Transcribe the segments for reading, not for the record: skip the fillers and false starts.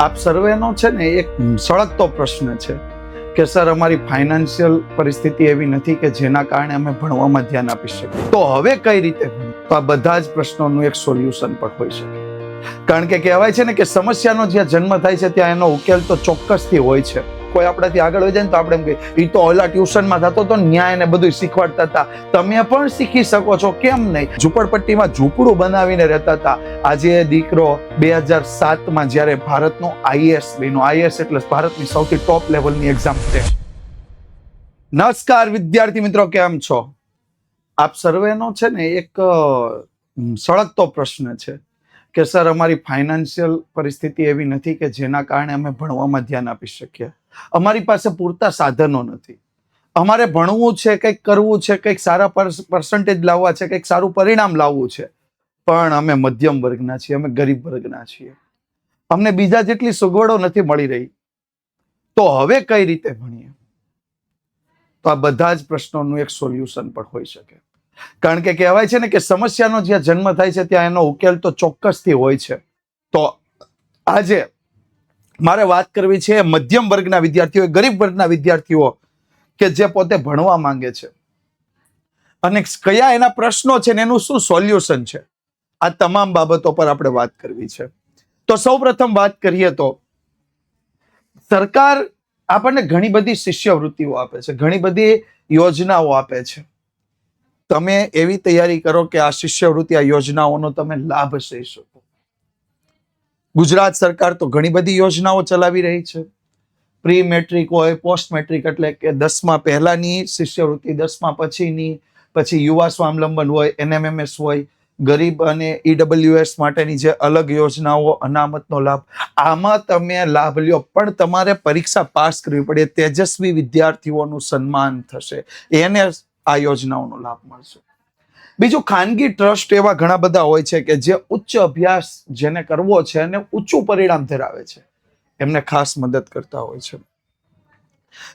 આપ સર્વેનો છે ને એક સળગતો પ્રશ્ન છે કે સર અમારી ફાઇનાન્શિયલ પરિસ્થિતિ એવી નથી કે જેના કારણે અમે ભણવામાં ધ્યાન આપી શકીએ, તો હવે કઈ રીતે ભણીએ? તો આ બધા જ પ્રશ્નોનું એક સોલ્યુશન પણ હોઈ શકે, કારણ કે કહેવાય છે ને કે સમસ્યાનો જ્યાં જન્મ થાય છે ત્યાં એનો ઉકેલ તો ચોક્કસથી હોય છે. કોઈ આપણાથી આગળ હોય જાય ને તો આપણે એમ કહીએ એ તો ઓલા ટ્યુશનમાં થતો તો ન્યાય ને બધું શીખવાડતા હતા, તમે પણ શીખી શકો છો, કેમ નહીં? ઝૂંપડપટ્ટીમાં ઝૂંપડું બનાવીને રહેતા હતા. આજે દીકરો 2007માં જ્યારે ભારતનો આઈએએસ બન્યો, આઈએએસ એટલે ભારતની સૌથી ટોપ લેવલની એક્ઝામ છે. નમસ્કાર વિદ્યાર્થી મિત્રો, કેમ છો? આપ સર્વેનો છે ને એક સળગતો પ્રશ્ન છે કે સર અમારી ફાઇનાન્શિયલ પરિસ્થિતિ એવી નથી કે જેના કારણે અમે ભણવામાં ધ્યાન આપી શકીએ, અમારી પાસે પૂરતા સાધનો નથી, અમારે ભણવું છે, કંઈક કરવું છે, કંઈક સારા પર્સન્ટેજ લાવવા છે, કંઈક સારું પરિણામ લાવવું છે, પણ અમે મધ્યમ વર્ગના છીએ, અમે ગરીબ વર્ગના છીએ, અમને બીજા જેટલી સગવડો નથી મળી રહી, તો હવે કઈ રીતે ભણીએ? તો આ બધા જ પ્રશ્નોનું એક સોલ્યુશન પણ હોઈ શકે, કારણ કે કહેવાય છે ને કે સમસ્યાનો જ્યાં જન્મ થાય છે ત્યાં એનો ઉકેલ તો ચોક્કસથી હોય છે. તો આજે મારે વાત કરવી છે મધ્યમ વર્ગના વિદ્યાર્થીઓ, ગરીબ વર્ગના વિદ્યાર્થીઓ કે જે પોતે ભણવા માંગે છે અને કયા એના પ્રશ્નો છે ને એનું શું સોલ્યુશન છે. આ તમામ બાબતો પર આપણે વાત કરવી છે. તો સૌપ્રથમ વાત કરીએ તો સરકાર આપણને ઘણી બધી શિષ્યવૃત્તિઓ આપે છે, ઘણી બધી યોજનાઓ આપે છે. તમે એવી તૈયારી કરો કે આ શિષ્યવૃત્તિ, આ યોજનાઓનો તમે લાભ લઈ શકો. ગુજરાત સરકાર તો ઘણી બધી યોજનાઓ ચલાવી રહી છે. પ્રી મેટ્રિક હોય, પોસ્ટ મેટ્રિક એટલે કે 10મા પહેલાની શિષ્યવૃત્તિ, 10મા પછીની, પછી યુવા સ્વાવલંબન હોય, NMMS હોય, ગરીબ અને EWS માટેની જે અલગ યોજનાઓ, અનામતનો લાભ, આમાં તમે લાભ લ્યો, પણ તમારે પરીક્ષા પાસ કરવી પડે. તેજસ્વી વિદ્યાર્થીઓનું સન્માન થશે, એને આ યોજનાઓનો લાભ મળશે. બીજું, ખાનગી ટ્રસ્ટ એવા ઘણા બધા હોય છે કે જે ઉચ્ચ અભ્યાસ જેને કરવો છે અને ઊંચું પરિણામ ધરાવે છે, એમને ખાસ મદદ કરતા હોય છે.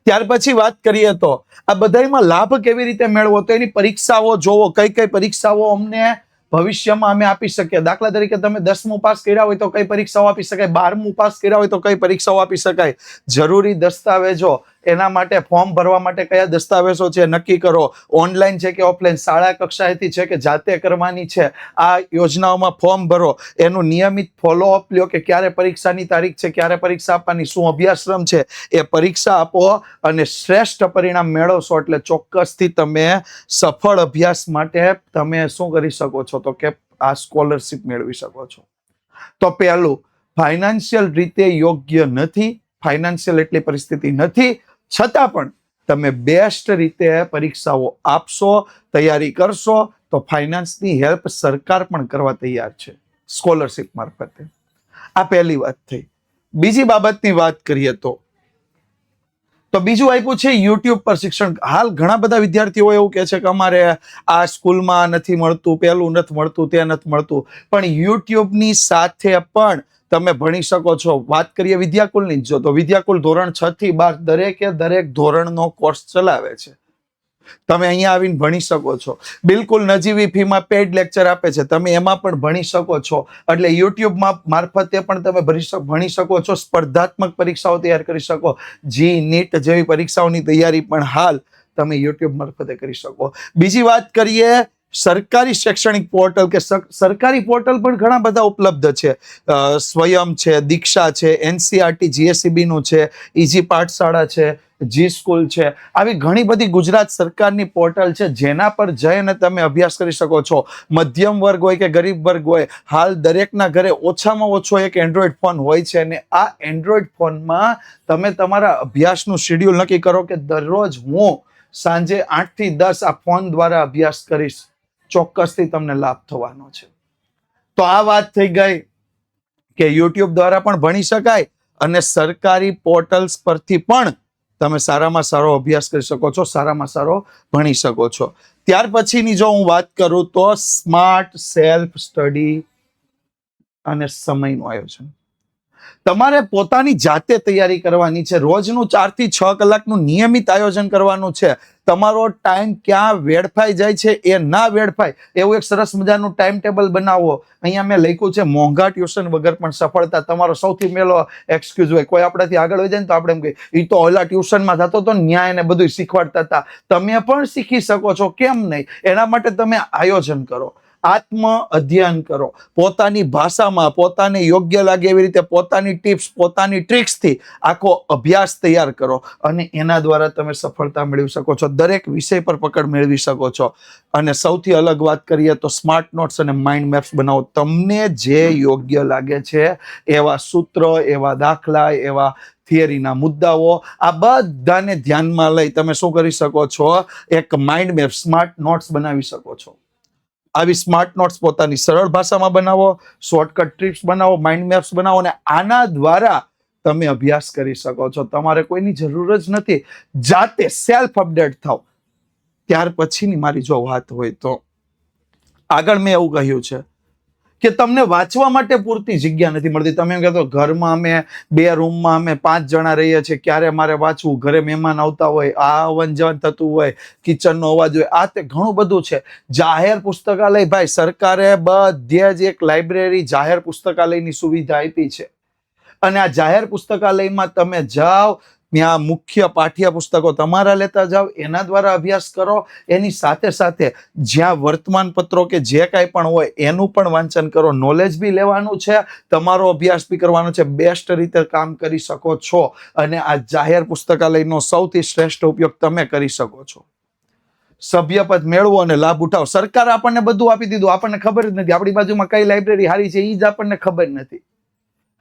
ત્યાર પછી વાત કરીએ તો આ બધામાં લાભ કેવી રીતે મેળવો, તો એની પરીક્ષાઓ જોવો, કઈ કઈ પરીક્ષાઓ અમને ભવિષ્યમાં અમે આપી શકીએ. દાખલા તરીકે તમે 10મું પાસ કર્યા હોય તો કઈ પરીક્ષાઓ આપી શકાય, 12મું પાસ કર્યા હોય તો કઈ પરીક્ષાઓ આપી શકાય, જરૂરી દસ્તાવેજો, એના માટે ફોર્મ ભરવા માટે કયા દસ્તાવેજો છે નક્કી કરો, ઓનલાઈન છે કે ઓફલાઈન, શાળા કક્ષાએથી છે કે જાતે કરવાની છે, આ યોજનાઓમાં ફોર્મ ભરો, એનું નિયમિત ફોલોઅપ લ્યો કે ક્યારે પરીક્ષાની તારીખ છે, ક્યારે પરીક્ષા આપવાની, શું અભ્યાસક્રમ છે, એ પરીક્ષા આપો અને શ્રેષ્ઠ પરિણામ મેળવશો એટલે ચોક્કસથી તમે સફળ અભ્યાસ માટે તમે શું કરી શકો છો, તો કે આ સ્કોલરશિપ મેળવી શકો છો. તો પહેલું, ફાઇનાન્શિયલ રીતે યોગ્ય નથી, ફાઇનાન્શિયલ એટલી પરિસ્થિતિ નથી, છતાં પણ તમે બેસ્ટ રીતે પરીક્ષાઓ આપશો, તૈયારી કરશો તો ફાઇનાન્સની હેલ્પ સરકાર પણ કરવા તૈયાર છે સ્કોલરશિપ મારફતે. આ પહેલી વાત થઈ. બીજી બાબતની વાત કરીએ તો બીજું આપ્યું છે યુટ્યુબ પર શિક્ષણ. હાલ ઘણા બધા વિદ્યાર્થીઓ એવું કહે છે કે અમારે આ સ્કૂલમાં નથી મળતું, પેલું નથી મળતું, તે નથી મળતું, પણ યુટ્યુબની સાથે પણ તમે ભણી શકો છો. વાત કરીએ વિદ્યાકુલની જ, જો તો વિદ્યાકુલ ધોરણ 6 થી 12 દરેકે દરેક ધોરણનો કોર્સ ચલાવે છે. તમે અહીંયા આવીને ભણી શકો છો, બિલકુલ નજીવી ફીમાં પેડ લેક્ચર આપે છે, તમે એમાં પણ ભણી શકો છો. એટલે યુટ્યુબ મારફતે પણ તમે ભણી શકો છો, સ્પર્ધાત્મક પરીક્ષાઓ તૈયાર કરી શકો. જી નીટ જેવી પરીક્ષાઓની તૈયારી પણ હાલ તમે યુટ્યુબ મારફતે કરી શકો. બીજી વાત કરીએ સરકારી શૈક્ષણિક પોર્ટલ, કે સરકારી પોર્ટલ પણ ઘણા બધા ઉપલબ્ધ છે. સ્વયં છે, દીક્ષા છે, NCERT GSEB નું છે, ઈજી પાઠશાળા છે, જી સ્કૂલ છે, આવી ઘણી બધી ગુજરાત સરકારની પોર્ટલ છે જેના પર જઈને તમે અભ્યાસ કરી શકો છો. મધ્યમ વર્ગ હોય કે ગરીબ વર્ગ હોય, હાલ દરેકના ઘરે ઓછામાં ઓછો એક એન્ડ્રોઈડ ફોન હોય છે અને આ એન્ડ્રોઈડ ફોનમાં તમે તમારા અભ્યાસનું શેડ્યુલ નક્કી કરો કે દરરોજ હું સાંજે 8 થી 10 આ ફોન દ્વારા અભ્યાસ કરીશ, ચોક્કસથી તમને લાભ થવાનો છે. તો આ વાત થઈ ગઈ કે યુટ્યુબ દ્વારા પણ ભણી શકાય અને સરકારી પોર્ટલ્સ પરથી પણ તમે સારામાં સારો અભ્યાસ કરી શકો છો, સારામાં સારો ભણી શકો છો. ત્યાર પછીની જો હું વાત કરું તો સ્માર્ટ સેલ્ફ સ્ટડી અને સમયનું આયોજન. તમારે પોતાની જાતે તૈયારી કરવાની છે, રોજનું 4 થી 6 કલાકનું નિયમિત આયોજન કરવાનું છે. તમારો ટાઈમ ક્યાં વેડફાઈ જાય છે એ ના વેડફાય એવું એક સરસ મજાનું ટાઈમ ટેબલ બનાવો. અહીંયા મેં લખ્યું છે મોંઘા ટ્યુશન વગર પણ સફળતા. તમારો સૌથી પહેલો એક્સક્યુઝ હોય, કોઈ આપણાથી આગળ હોય જાય ને તો આપણે એમ કહીએ એ તો ઓલા ટ્યુશનમાં જતો હતો ન્યાય ને બધું શીખવાડતા હતા. તમે પણ શીખી શકો છો, કેમ નહીં? એના માટે તમે આયોજન કરો, આત્મ અધ્યયન કરો, પોતાની ભાષામાં પોતાને યોગ્ય લાગે એવી રીતે પોતાની ટિપ્સ પોતાની ટ્રિક્સથી આખો અભ્યાસ તૈયાર કરો અને એના દ્વારા તમે સફળતા મેળવી શકો છો. દરેક વિષય પર પકડ મેળવી શકો છો. અને સૌથી અલગ વાત કરીએ તો સ્માર્ટ નોટ્સ અને માઇન્ડ મેપ્સ બનાવો. તમને જે યોગ્ય લાગે છે એવા સૂત્ર, એવા દાખલા, એવા થિયરીના મુદ્દાઓ આ બધાને ધ્યાનમાં લઈ તમે શું કરી શકો છો? એક માઇન્ડ મેપ, સ્માર્ટ નોટ્સ બનાવી શકો છો. આવી સ્માર્ટ નોટ્સ પોતાની સરળ ભાષામાં બનાવો, શોર્ટકટ ટ્રિપ્સ બનાવો, માઇન્ડ મેપ્સ બનાવો અને આના દ્વારા તમે અભ્યાસ કરી શકો છો. તમારે કોઈની જરૂર જ નથી. જાતે સેલ્ફ અપડેટ થાવ. ત્યાર પછીની મારી જો વાત હોય તો આગળ મેં એવું કહ્યું છે કે તમને વાંચવા માટે પૂરતી જગ્યા નથી મળતી. તમે એમ કહેતો ઘરમાં અમે 2 રૂમમાં અમે 5 જણા રહીએ છીએ, ક્યારે મારે વાંચવું, ઘરે મહેમાન આવતા હોય, આ આવન જવન થતું હોય, કિચનનો અવાજ હોય, આ તે ઘણું બધું છે. જાહેર પુસ્તકાલય, ભાઈ સરકારે બધે જ એક લાઇબ્રેરી, જાહેર પુસ્તકાલયની સુવિધા આપી છે. અને આ જાહેર પુસ્તકાલયમાં તમે જાઓ, ત્યાં મુખ્ય પાઠ્ય પુસ્તકો તમારા લેતા જાઓ, એના દ્વારા અભ્યાસ કરો. એની સાથે સાથે જ્યાં વર્તમાન પત્રો કે જે કાંઈ પણ હોય એનું પણ વાંચન કરો. નોલેજ બી લેવાનું છે, તમારો અભ્યાસ બી કરવાનો છે. બેસ્ટ રીતે કામ કરી શકો છો અને આ જાહેર પુસ્તકાલયનો સૌથી શ્રેષ્ઠ ઉપયોગ તમે કરી શકો છો. સભ્યપદ મેળવો અને લાભ ઉઠાવો. સરકાર આપણને બધું આપી દીધું, આપણને ખબર જ નથી આપણી બાજુમાં કઈ લાઇબ્રેરી સારી છે એ જ આપણને ખબર નથી.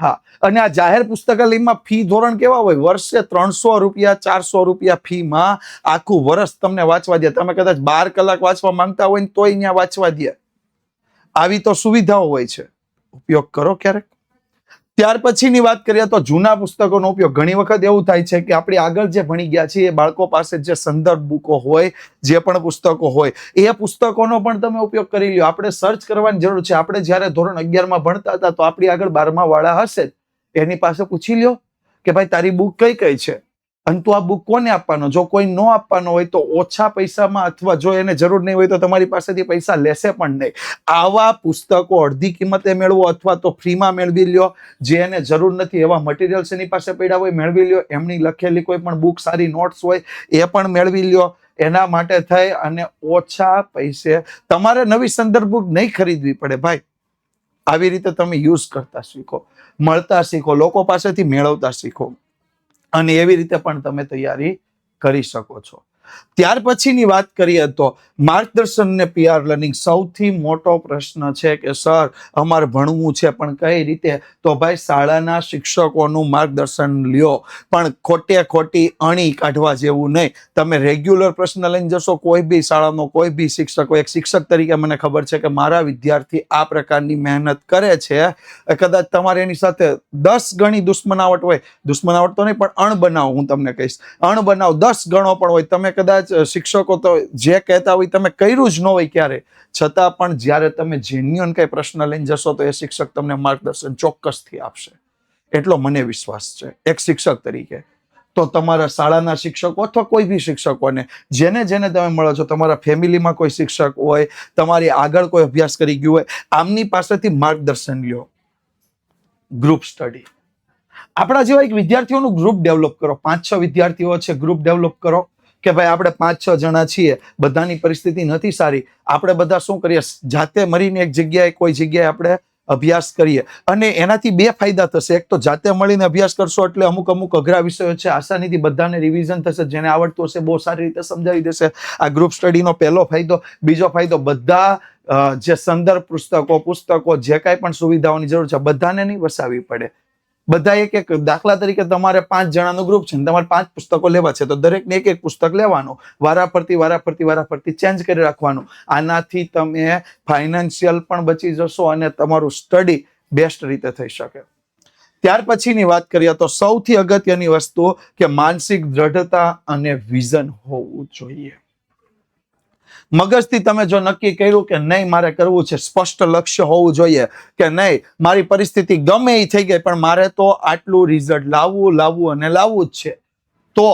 હા, અને આ જાહેર પુસ્તકાલયમાં ફી ધોરણ કેવા હોય? વર્ષે 300 રૂપિયા 400 રૂપિયા ફીમાં આખું વર્ષ તમને વાંચવા દે. તમે કદાચ 12 કલાક વાંચવા માંગતા હોય ને તોય અહીંયા વાંચવા દે. આવી તો સુવિધાઓ હોય છે, ઉપયોગ કરો ક્યારેક. ત્યાર પછીની વાત કરીએ તો જૂના પુસ્તકોનો ઉપયોગ. ઘણી વખત એવું થાય છે કે આપણે આગળ જે ભણી ગયા છીએ એ બાળકો પાસે જે સંદર્ભ બુકો હોય, જે પણ પુસ્તકો હોય એ પુસ્તકોનો પણ તમે ઉપયોગ કરી લ્યો. આપણે સર્ચ કરવાની જરૂર છે. આપણે જ્યારે ધોરણ 11માં ભણતા હતા તો આપણી આગળ 12મા વાળા હશે, એની પાસે પૂછી લ્યો કે ભાઈ તારી બુક કઈ કઈ છે અને તું આ બુક કોને આપવાનો. જો કોઈ ન આપવાનો હોય તો ઓછા પૈસામાં, અથવા જો એને જરૂર નહીં હોય તો તમારી પાસેથી પૈસા લેશે પણ નહીં. આવા પુસ્તકો અડધી કિંમતે મેળવો અથવા તો ફ્રીમાં મેળવી લ્યો. જે એને જરૂર નથી એવા મટીરિયલ્સ એની પાસે પડ્યા હોય મેળવી લ્યો. એમની લખેલી કોઈ પણ બુક, સારી નોટ્સ હોય એ પણ મેળવી લ્યો. એના માટે થઈ અને ઓછા પૈસે તમારે નવી સંદર્ભ બુક નહીં ખરીદવી પડે ભાઈ. આવી રીતે તમે યુઝ કરતા શીખો, મળતા શીખો, લોકો પાસેથી મેળવતા શીખો અને એવી રીતે પણ તમે તૈયારી કરી શકો છો. ત્યાર પછીની વાત કરીએ તો માર્ગદર્શન ને પીઆર લર્નિંગ. સૌથી મોટો પ્રશ્ન છે કે સર અમારે ભણવું છે પણ કઈ રીતે? તો ભાઈ શાળાના શિક્ષકોનું માર્ગદર્શન લ્યો, પણ ખોટી અણી કાઢવા જેવું નહીં. તમે રેગ્યુલર પ્રશ્ન લઈને જશો, કોઈ બી શાળાનો કોઈ બી શિક્ષક, એક શિક્ષક તરીકે મને ખબર છે કે મારા વિદ્યાર્થી આ પ્રકારની મહેનત કરે છે, કદાચ તમારે એની સાથે 10 ગણી દુશ્મનાવટ હોય, દુશ્મનાવટ તો નહીં પણ અણબનાવ, હું તમને કહીશ અણબનાવ 10 ગણો પણ હોય, તમે કદાચ શિક્ષકો તો જે કહેતા હોય તમે કર્યું જ ન હોય ક્યારે, છતાં પણ જ્યારે તમે જેન્યુઅન કઈ પ્રશ્ન લઈને જશો તો એ શિક્ષક તમને માર્ગદર્શન ચોક્કસથી આપશે. એટલો મને વિશ્વાસ છે એક શિક્ષક તરીકે. તો તમારા શાળાના શિક્ષકો અથવા કોઈ બી શિક્ષકોને જેને તમે મળો છો, તમારા ફેમિલીમાં કોઈ શિક્ષક હોય, તમારી આગળ કોઈ અભ્યાસ કરી ગયું હોય, આમની પાસેથી માર્ગદર્શન લ્યો. Group study. આપણા જેવા એક વિદ્યાર્થીઓનું ગ્રુપ ડેવલપ કરો. 5-6 વિદ્યાર્થીઓ છે, ગ્રુપ ડેવલપ કરો કે ભાઈ આપણે 5-6 જણા છીએ, બધાની પરિસ્થિતિ નથી સારી, આપણે બધા શું કરીએ, જાતે મળીને એક જગ્યાએ કોઈ જગ્યાએ આપણે અભ્યાસ કરીએ. અને એનાથી 2 ફાયદા થશે. એક તો જાતે મળીને અભ્યાસ કરશો એટલે અમુક અઘરા વિષયો છે આસાનીથી બધાને રિવિઝન થશે. જેને આવડતું હશે બહુ સારી રીતે સમજાવી દેશે. આ ગ્રુપ સ્ટડીનો પહેલો ફાયદો. બીજો ફાયદો, બધા જે સંદર્ભ પુસ્તકો જે કાંઈ પણ સુવિધાઓની જરૂર છે બધાને નહીં વસાવી પડે. બધા એક દાખલા તરીકે તમારે 5 જણાનું ગ્રુપ છે ને તમારે 5 પુસ્તકો લેવા છે તો દરેકને એક પુસ્તક લેવાનું, વારાફરતી ચેન્જ કરી રાખવાનું. આનાથી તમે ફાઇનાન્શિયલ પણ બચી જશો અને તમારું સ્ટડી બેસ્ટ રીતે થઈ શકે. ત્યાર પછીની વાત કરીએ તો સૌથી અગત્યની વસ્તુ કે માનસિક દ્રઢતા અને વિઝન હોવું જોઈએ. મગજથી તમે જો નક્કી કર્યું કે નહીં મારે કરવું છે, સ્પષ્ટ લક્ષ્ય હોવું જોઈએ કે નહીં મારી પરિસ્થિતિ ગમે એ થઈ ગઈ પણ મારે તો આટલું રિઝલ્ટ લાવવું અને લાવવું જ છે, તો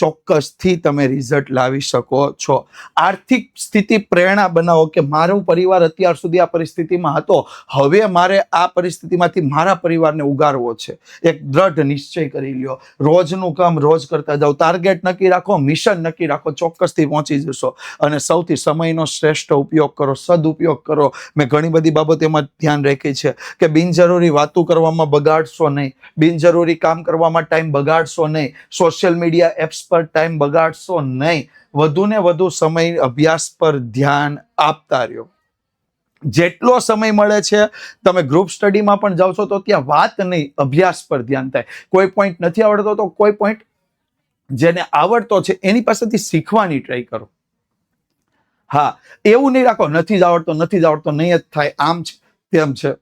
ચોક્કસથી તમે રિઝલ્ટ લાવી શકો છો. આર્થિક સ્થિતિ પ્રેરણા બનાવો કે મારો પરિવાર અત્યાર સુધી આ પરિસ્થિતિમાં હતો, હવે મારે આ પરિસ્થિતિમાંથી મારા પરિવારને ઉગારવો છે. એક દ્રઢ નિશ્ચય કરી લ્યો. રોજનું કામ રોજ કરતા જાઓ. ટાર્ગેટ નક્કી રાખો, મિશન નક્કી રાખો, ચોક્કસથી પહોંચી જશો. અને સૌથી સમયનો શ્રેષ્ઠ ઉપયોગ કરો, સદુપયોગ કરો. મેં ઘણી બધી બાબતોમાં ધ્યાન રાખી છે કે બિનજરૂરી વાતો કરવામાં બગાડશો નહીં, બિનજરૂરી કામ કરવામાં ટાઈમ બગાડશો નહીં, સોશિયલ મીડિયા એપ્સ પર ટાઈમ બગાડશો નહીં. વધુને વધુ સમય અભ્યાસ પર ધ્યાન આપતા રહ્યો. જેટલો સમય મળે છે, તમે ગ્રુપ સ્ટડીમાં પણ જાઓ છો તો ત્યાં વાત નહીં, અભ્યાસ પર ધ્યાન થાય. કોઈ પોઈન્ટ નથી આવડતો તો કોઈ પોઈન્ટ જેને આવડતો છે એની પાસેથી શીખવાની ટ્રાય કરો. હા, એવું નહીં રાખો નથી જ આવડતો, નથી જ આવડતો, નહીં જ થાય, આમ છે તેમ છે.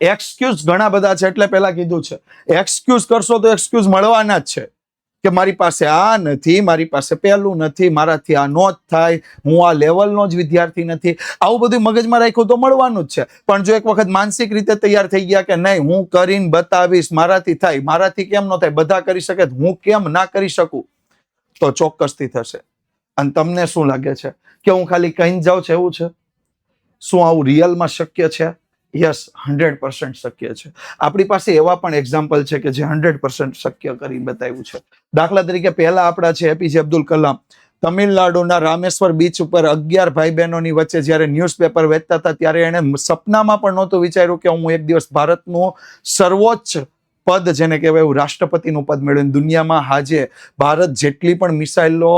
એક્સક્યુઝ ઘણા બધા છે, એટલે પહેલા કીધું છે એક્સક્યુઝ કરશો તો એક્સક્યુઝ મળવાના જ છે કે મારી પાસે આ નથી, મારી પાસે પેલું નથી, મારાથી આ નો જ થાય, હું આ લેવલનો જ વિદ્યાર્થી નથી. આવું બધું મગજમાં રાખ્યું તો મળવાનું જ છે. પણ જો એક વખત માનસિક રીતે તૈયાર થઈ ગયા કે નહીં, હું કરીને બતાવીશ, મારાથી થાય, મારાથી કેમ ન થાય, બધા કરી શકે, હું કેમ ના કરી શકું, તો ચોક્કસથી થશે. અને તમને શું લાગે છે કે હું ખાલી કહીને જાઉં છું એવું છે? શું આવું રિયલમાં શક્ય છે? યસ, 100% શક્ય છે. આપણી પાસે એવા પણ એક્ઝામ્પલ છે કે જે 100% શક્ય કરી બતાવ્યું છે. દાખલા તરીકે પહેલા આપણા છે એપીજે અબ્દુલ કલામ. તમિલનાડુના રામેશ્વર બીચ ઉપર 11 ભાઈ બહેનોની વચ્ચે જ્યારે ન્યૂઝપેપર વેચતા હતા ત્યારે એણે સપનામાં પણ નહોતું વિચાર્યું કે હું એક દિવસ ભારતનું સર્વોચ્ચ પદ, જેને કહેવાય એવું રાષ્ટ્રપતિનું પદ મેળવીને દુનિયામાં આજે ભારત જેટલી પણ મિસાઇલો,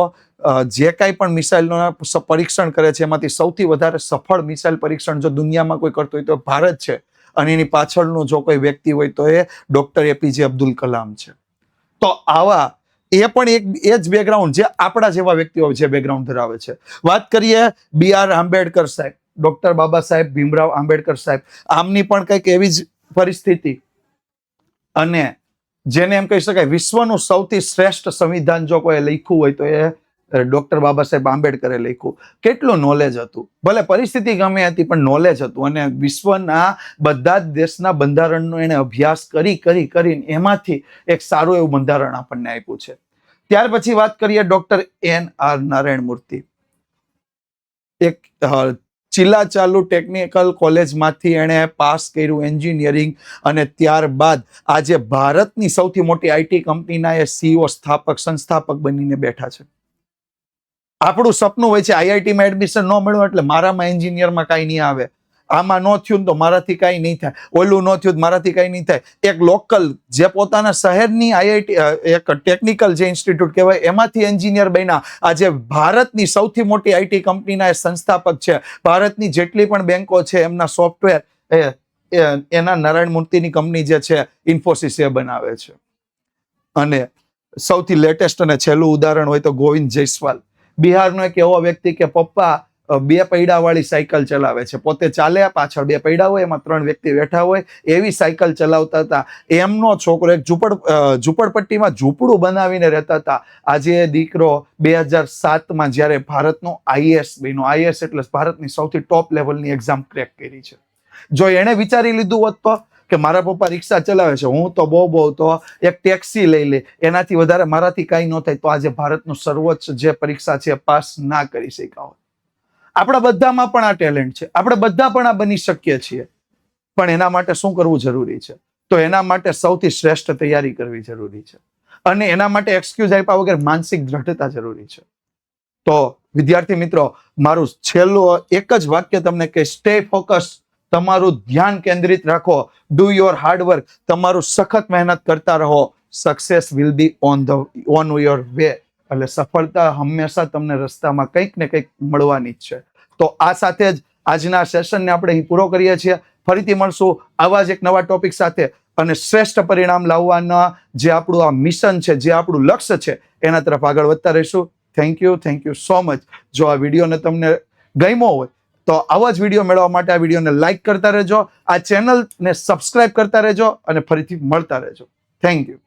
જે કાંઈ પણ મિસાઇલનું પરીક્ષણ કરે છે એમાંથી સૌથી વધારે સફળ મિસાઇલ પરીક્ષણ જો દુનિયામાં કોઈ કરતો હોય તો ભારત છે. અને એની પાછળનું જો કોઈ વ્યક્તિ હોય તો એ ડોક્ટર એપીજે અબ્દુલ કલામ છે. તો આવા એ પણ એ જ બેકગ્રાઉન્ડ જે આપણા જેવા વ્યક્તિઓ જે બેકગ્રાઉન્ડ ધરાવે છે. વાત કરીએ BR આંબેડકર સાહેબ, ડોક્ટર બાબા સાહેબ ભીમરાવ આંબેડકર સાહેબ. આમની પણ કંઈક એવી જ પરિસ્થિતિ, અને જેને એમ કહી શકાય વિશ્વનું સૌથી શ્રેષ્ઠ સંવિધાન જો કોઈ લખ્યું હોય તો એ ડોક્ટર બાબા સાહેબ આંબેડકરે લખ્યું. કેટલું નોલેજ હતું, ભલે પરિસ્થિતિ ગમે હતી પણ નોલેજ હતું. અને વિશ્વના બધા જ દેશના બંધારણનો એને અભ્યાસ કરીને એમાંથી એક સારું એવું બંધારણ આપણને આપ્યું છે. ત્યાર પછી વાત કરીએ ડોક્ટર NR નારાયણ મૂર્તિ. એક ચિલ્લાચાલુ ટેકનિકલ કોલેજમાંથી એણે પાસ કર્યું એન્જિનિયરિંગ, અને ત્યારબાદ આજે ભારતની સૌથી મોટી IT કંપનીના એ CEO, સંસ્થાપક બનીને બેઠા છે. આપણું સપનું હોય છે IITમાં એડમિશન ન મળ્યું એટલે મારામાં એન્જિનિયરમાં કાંઈ નહીં આવે, આમાં ન થયું તો મારાથી કાંઈ નહીં થાય, ઓલું ન થયું મારાથી કાંઈ નહીં થાય. એક લોકલ જે પોતાના શહેરની IIT, એક ટેકનિકલ જે ઇન્સ્ટિટ્યૂટ કહેવાય એમાંથી એન્જિનિયર બન્યા, આજે ભારતની સૌથી મોટી IT કંપનીના એ સંસ્થાપક છે. ભારતની જેટલી પણ બેંકો છે એમના સોફ્ટવેર એના નારાયણ મૂર્તિની કંપની જે છે ઇન્ફોસિસ એ બનાવે છે. અને સૌથી લેટેસ્ટ અને છેલ્લું ઉદાહરણ હોય તો ગોવિંદ જયસ્વાલ, બિહારનો એક એવો વ્યક્તિ કે પપ્પા 2 પૈડાવાળી સાયકલ ચલાવે છે, પોતે ચાલે, પાછળ 2 પૈડા હોય, એમાં 3 વ્યક્તિ બેઠા હોય, એવી સાયકલ ચલાવતા હતા. એમનો છોકરો એક ઝૂંપડપટ્ટીમાં ઝૂંપડું બનાવીને રહેતા હતા. આજે એ દીકરો 2007માં જ્યારે ભારતનો IAS બન્યો, IAS એટલે ભારતની સૌથી ટોપ લેવલની એક્ઝામ ક્રેક કરી છે. જો એણે વિચારી લીધું હોત તો કે મારા પપ્પા રિક્ષા ચલાવે છે, હું તો બહુ તો એક ટેક્સી લઈ લે, એનાથી વધારે મારાથી કાંઈ ન થાય, તો આજે ભારતનું સર્વોચ્ચ જે પરીક્ષા છે પાસ ના કરી શક્યા હોત. આપણા બધામાં પણ આ ટેલેન્ટ છે, આપણે બધા પણ આ બની શકીએ છીએ. પણ એના માટે શું કરવું જરૂરી છે? તો એના માટે સૌથી શ્રેષ્ઠ તૈયારી કરવી જરૂરી છે. અને એના માટે એક્સક્યુઝ આપ્યા વગર માનસિક દ્રઢતા જરૂરી છે. તો વિદ્યાર્થી મિત્રો, મારું છેલ્લું એક જ વાક્ય તમને કે સ્ટે ફોકસ, તમારું ધ્યાન કેન્દ્રિત રાખો, ડુ યોર હાર્ડ વર્ક, તમારું સખત મહેનત કરતા રહો. Success will be on your way. એટલે સફળતા હંમેશા તમને રસ્તામાં કંઈક ને કંઈક મળવાની જ છે. તો આ સાથે જ આજના સેશનને આપણે અહીં પૂરો કરીએ છીએ. ફરીથી મળશું આવા જ એક નવા ટોપિક સાથે, અને શ્રેષ્ઠ પરિણામ લાવવાના જે આપણું આ મિશન છે, જે આપણું લક્ષ્ય છે, એના તરફ આગળ વધતા રહીશું. Thank you so much. જો આ વિડીયોને તમને ગમ્યો હોય તો આવા જ વિડીયો મેળવવા માટે આ વિડીયોને લાઈક કરતા રહેજો, આ ચેનલને સબસ્ક્રાઇબ કરતા રહેજો, અને ફરીથી મળતા રહેજો. Thank you.